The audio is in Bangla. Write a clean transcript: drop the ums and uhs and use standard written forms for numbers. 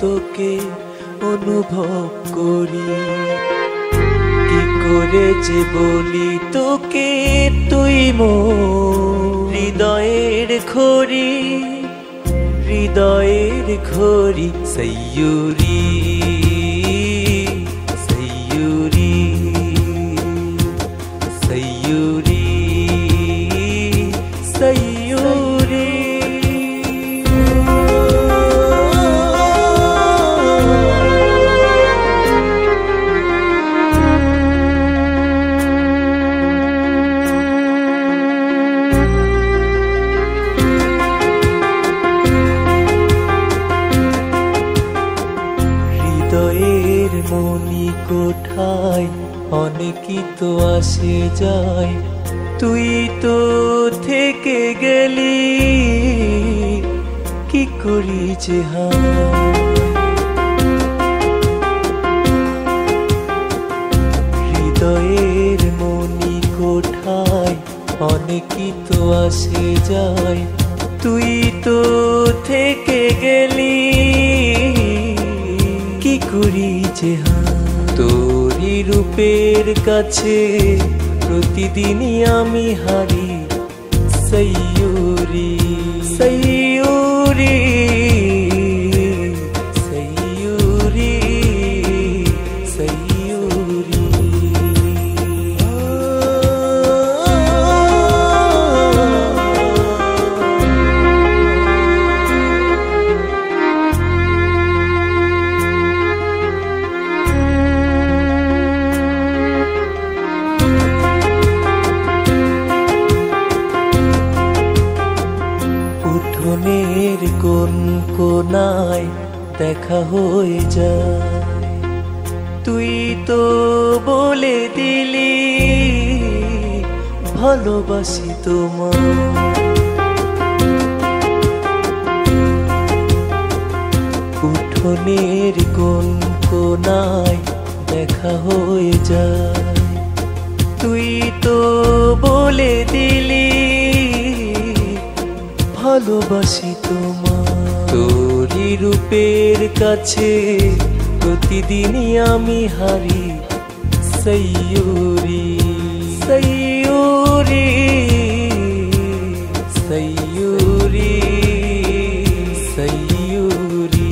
তোকে অনুভব করি। কি করে যে বলি তোকে তুই মোর হৃদয়ের খড়ি, হৃদয়ের খড়ি। সৈয়ুরি সৈয়ুরি সৈয়ুরি সৈয়ুরি। হৃদয়ের মনি কোঠায় অনেকই তো আসে যায়, তুই তো থেকে গেলি কি করি যে হৃদয়ের মনি কোঠায় অনেকই তো আসে যায়, তুই তো থেকে গেলি কি করি যে তোরি রূপের কাছে প্রতিদিনই আমি হারি। সৈয়ুরি সৈয়ুরি সৈয়ুরি সৈয়ুরি। উঠোনের কোন কোনায় দেখা হয়ে যায়, তুই তো বলে দিলি ভালোবাসি তোমায়। উঠোনের কোন কোনায় দেখা হয়ে যায়, তুই তো বলে দিলি ভালোবাসি তোমায়। তোরি রূপের কাছে প্রতিদিনই আমি হারি। সৈয়ুরি সৈয়ুরি সৈয়ুরি সৈয়ুরি।